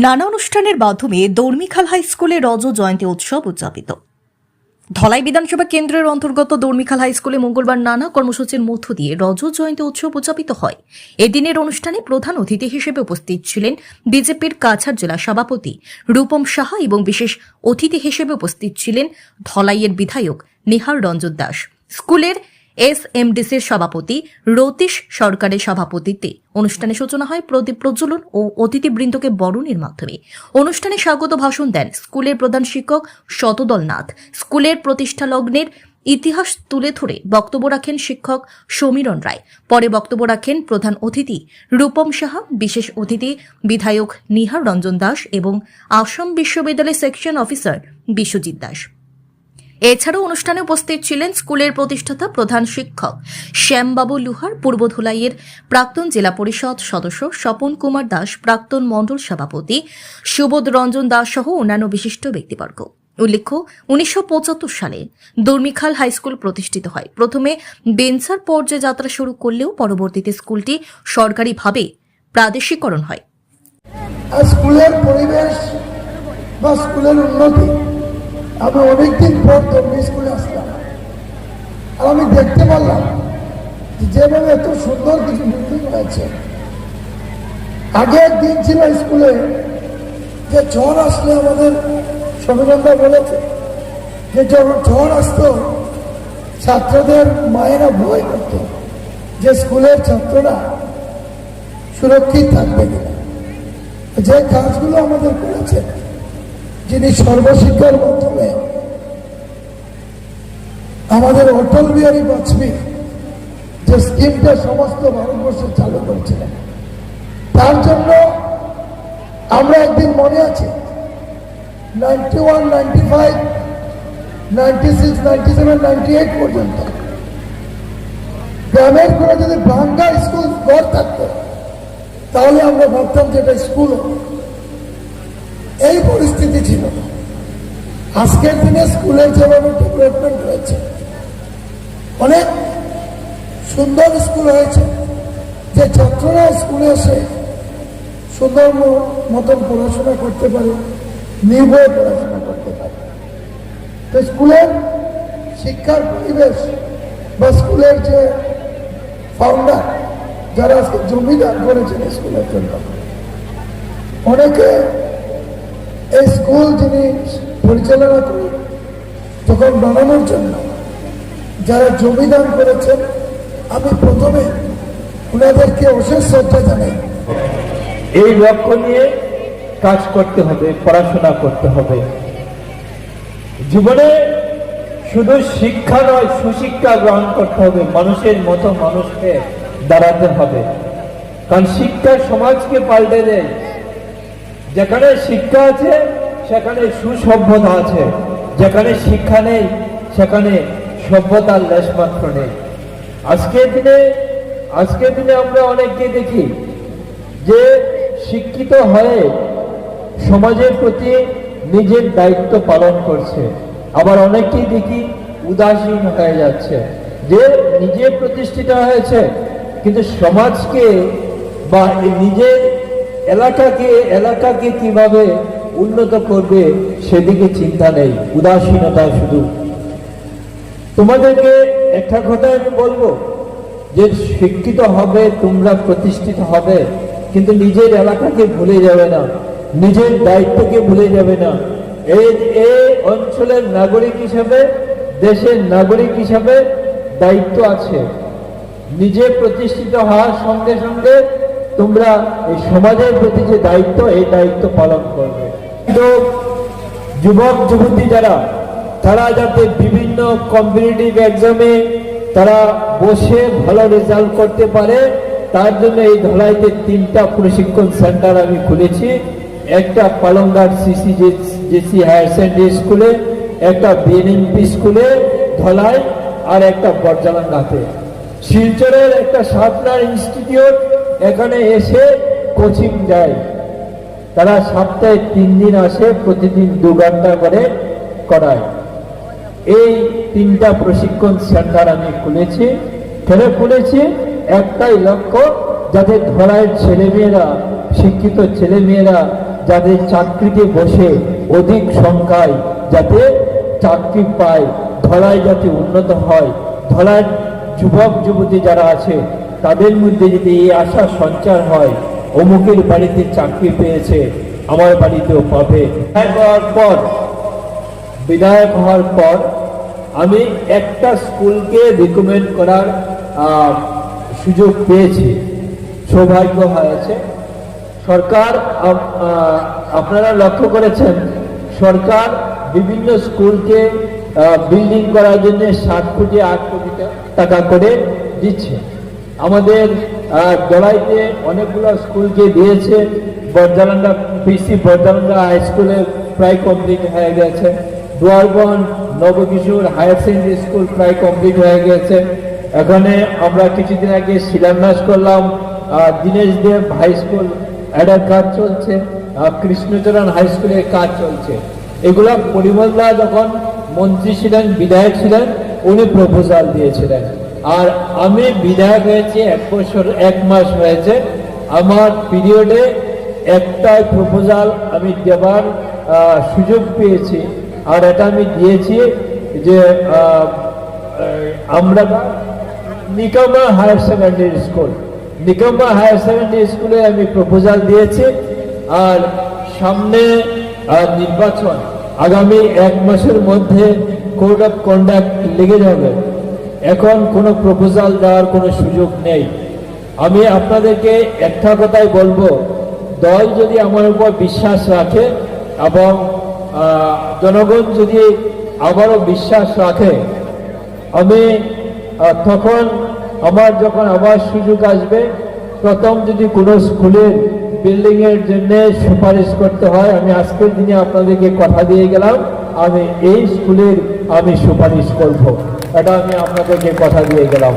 নানা অনুষ্ঠানের মাধ্যমে দর্মিখাল হাই স্কুলে রজ জয়ন্তী উৎসব উদযাপিত। ধলাই বিধানসভা কেন্দ্রের অন্তর্গত দর্মিখাল হাই স্কুলে মঙ্গলবার নানা কর্মসূচির মধ্য দিয়ে রজ জয়ন্তী উৎসব উদযাপিত হয়। এদিনের অনুষ্ঠানে প্রধান অতিথি হিসেবে উপস্থিত ছিলেন বিজেপির কাছাড় জেলা সভাপতি রূপম সাহা এবং বিশেষ অতিথি হিসেবে উপস্থিত ছিলেন ধলাইয়ের বিধায়ক নিহার রঞ্জন দাস। স্কুলের এসএমডিসির সভাপতি রতীশ সরকারের সভাপতিত্বে অনুষ্ঠানে সূচনা হয় প্রদীপ প্রজ্বলন ও অতিথিবৃন্দকে বরণের মাধ্যমে। অনুষ্ঠানে স্বাগত ভাষণ দেন স্কুলের প্রধান শিক্ষক শতদল নাথ। স্কুলের প্রতিষ্ঠা লগ্নের ইতিহাস তুলে ধরে বক্তব্য রাখেন শিক্ষক সমীরণ রায়। পরে বক্তব্য রাখেন প্রধান অতিথি রূপম সাহা, বিশেষ অতিথি বিধায়ক নিহার রঞ্জন দাস এবং আসাম বিশ্ববিদ্যালয়ের সেকশন অফিসার বিশ্বজিৎ দাস। এছাড়াও অনুষ্ঠানে উপস্থিত ছিলেন স্কুলের প্রতিষ্ঠাতা প্রধান শিক্ষক শ্যামবাবু লুহার, পূর্ব ধুলাইয়ের প্রাক্তন জেলা পরিষদ সদস্য স্বপন কুমার দাস, প্রাক্তন মণ্ডল সভাপতি সুবোধ রঞ্জন দাস সহ অন্যান্য বিশিষ্ট ব্যক্তিবর্গ। উল্লেখ্য, 1975 সালে দর্মিখাল হাই স্কুল প্রতিষ্ঠিত হয়। প্রথমে বেঞ্চার পর্যায়ে যাত্রা শুরু করলেও পরবর্তীতে স্কুলটি সরকারিভাবে প্রাদেশিকরণ হয়। স্কুলের পরিবেশ বা স্কুলের উন্নতি, আমি অনেকদিন পর দর্মি স্কুলে আসলাম আর আমি দেখতে পারলাম যেভাবে এত সুন্দর কিছু বিল্ডিং হয়েছে। আগের দিন ছিল স্কুলে যে ঝড় আসলে আমাদের সমীরণদা বলেছে যে যখন ঝড় আসতো ছাত্রদের মায়েরা ভয় করত যে স্কুলের ছাত্ররা সুরক্ষিত থাকবে কিনা। যে কাজগুলো আমাদের করেছে, যিনি সর্বশিক্ষার মাধ্যমে আমাদের অটল বিহারী বাজপেয়ী যে স্কিমটা সমস্ত ভারতবর্ষে চালু করেছিলেন, তার জন্য আমরা একদিন মনে আছে 91, 95, 96, 97, 98 পর্যন্ত গ্রামের করে যদি ভাঙ্গা স্কুল ঘর থাকতো তাহলে আমরা ভাবতাম যে এটা স্কুল। এই পরিস্থিতি ছিল। আজকের দিনে স্কুলের যেভাবে ডেভেলপমেন্ট হয়েছে, অনেক সুন্দর স্কুল হয়েছে যে ছাত্ররা স্কুলে এসে সুন্দর মতন পড়াশোনা করতে পারে, নির্ভয়ে পড়াশোনা করতে পারে। তো স্কুলের শিক্ষার পরিবেশ বা স্কুলের যে ফাউন্ডার যারা আজকে জমি দান করেছেন স্কুলের জন্য, অনেকে এই স্কুল যিনি পরিচালনা করেন যখন বানানোর জন্য যারা জমি দান করেছেন, আমি প্রথমে ওনাদেরকে অশেষ শ্রদ্ধা জানাই। এই লক্ষ্য নিয়ে কাজ করতে হবে, পড়াশোনা করতে হবে। জীবনে শুধু শিক্ষা নয়, সুশিক্ষা গ্রহণ করতে হবে। মানুষের মতো মানুষকে দাঁড়াতে হবে, কারণ শিক্ষা সমাজকে পাল্টে দেয়। যেখানে শিক্ষা আছে সেখানে সুসভ্যতা আছে, যেখানে শিক্ষা নেই সেখানে সভ্যতার লেশমাত্র নেই। আজকের দিনে আমরা অনেককে দেখি যে শিক্ষিত হয়ে সমাজের প্রতি নিজের দায়িত্ব পালন করছে, আবার অনেককেই দেখি উদাসীন হয়ে যাচ্ছে, যে নিজে প্রতিষ্ঠিত হয়েছে কিন্তু সমাজকে বা নিজের এলাকাকে কিভাবে উন্নত করবে সেদিকে চিন্তা নেই, উদাসীনতা শুধু। তোমাদেরকে একটা কথা আমি বলবো যে শিক্ষিত হবে, তোমরা প্রতিষ্ঠিত হবে, কিন্তু নিজের এলাকাকে ভুলে যাবে না, নিজের দায়িত্বকে ভুলে যাবে না। এই অঞ্চলের নাগরিক হিসাবে, দেশের নাগরিক হিসাবে দায়িত্ব আছে। নিজে প্রতিষ্ঠিত হওয়ার সঙ্গে সঙ্গে তোমরা এই সমাজের প্রতি যে দায়িত্ব, এই দায়িত্ব পালন করবে। কিন্তু যুবক যুবতী যারা, তারা যাতে বিভিন্ন কম্পিটিটিভ এক্সামে তারা বসে ভালো রেজাল্ট করতে পারে, তার জন্য এই ধলাইতে 3টা প্রশিক্ষণ সেন্টার আমি খুলেছি। একটা পালংঘাট সিসিজেসি হায়ার সেকেন্ডারি স্কুলে, একটা বিএনএমপি স্কুলে ধলাই, আর একটা বর্জালাঙ্গাতে। শিলচরের একটা সাতনার ইনস্টিটিউট এখানে এসে কোচিং দেয়। তারা সপ্তাহে 3 দিন আসে, প্রতিদিন 2 ঘন্টা করে করায়। এই 3টা প্রশিক্ষণ সেন্টার আমি খুলেছি। কেন খুলেছি? একটাই লক্ষ্য, যাতে ধলাইয়ের ছেলেমেয়েরা, শিক্ষিত ছেলেমেয়েরা যাদের চাকরিতে বসে অধিক সংখ্যায় যাতে চাকরি পায়, ধলাই যাতে উন্নত হয়, ধলার যুবক যুবতী যারা আছে তাদের মধ্যে যদি এই আশা সঞ্চার হয়, অমুকের বাড়িতে চাকরি পেয়েছে, আমার বাড়িতেও পাবে। বিধায়ক হওয়ার পর আমি একটা স্কুলকে রিকমেন্ড করার সুযোগ পেয়েছি, সৌভাগ্য হয়েছে। সরকার আপনারা লক্ষ্য করেছেন, সরকার বিভিন্ন স্কুলকে বিল্ডিং করার জন্য 7 কোটি 8 কোটি টাকা করে দিচ্ছে। আমাদের দলাইতে অনেকগুলো স্কুলকে দিয়েছে। বর্জালান্ডা পিসি বর্জালান্ডা হাই স্কুলে প্রায় কমপ্লিট হয়ে গেছে। দুয়ারবন নবকিশোর হায়ার সেকেন্ডারি স্কুল প্রায় কমপ্লিট হয়ে গেছে। এখানে আমরা কিছুদিন আগে শিলান্যাস করলাম দীনেশ দেব হাই স্কুল, এটার কাজ চলছে। কৃষ্ণচরণ হাই স্কুলের কাজ চলছে। এগুলা পরিমলদা যখন মন্ত্রী ছিলেন, বিধায়ক ছিলেন, উনি প্রপোজাল দিয়েছিলেন। আর আমি বিধায়ক হয়েছি 1 বছর 1 মাস হয়েছে। আমার পিরিয়ডে একটাই প্রপোজাল আমি দেবার সুযোগ পেয়েছি, আর এটা আমি দিয়েছি যে আমরা Nikama higher secondary school, Nikama higher secondary স্কুলে আমি প্রপোজাল দিয়েছি। আর সামনে নির্বাচন, আগামী 1 মাসের মধ্যে কোড অফ কন্ডাক্ট লেগে যাবে। এখন কোনো প্রপোজাল দেওয়ার কোনো সুযোগ নেই। আমি আপনাদেরকে একটা কথাই বলবো, দল যদি আমার উপর বিশ্বাস রাখে এবং জনগণ যদি আবারও বিশ্বাস রাখে, আমি তখন যখন আবার সুযোগ আসবে, প্রথম যদি কোনো স্কুলের বিল্ডিং এর জন্য সুপারিশ করতে হয়, আমি আজকের দিনে আপনাদেরকে কথা দিয়ে গেলাম, আমি এই স্কুলের আমি সুপারিশ করব। এটা আমি আপনাদেরকে কথা দিয়ে গেলাম।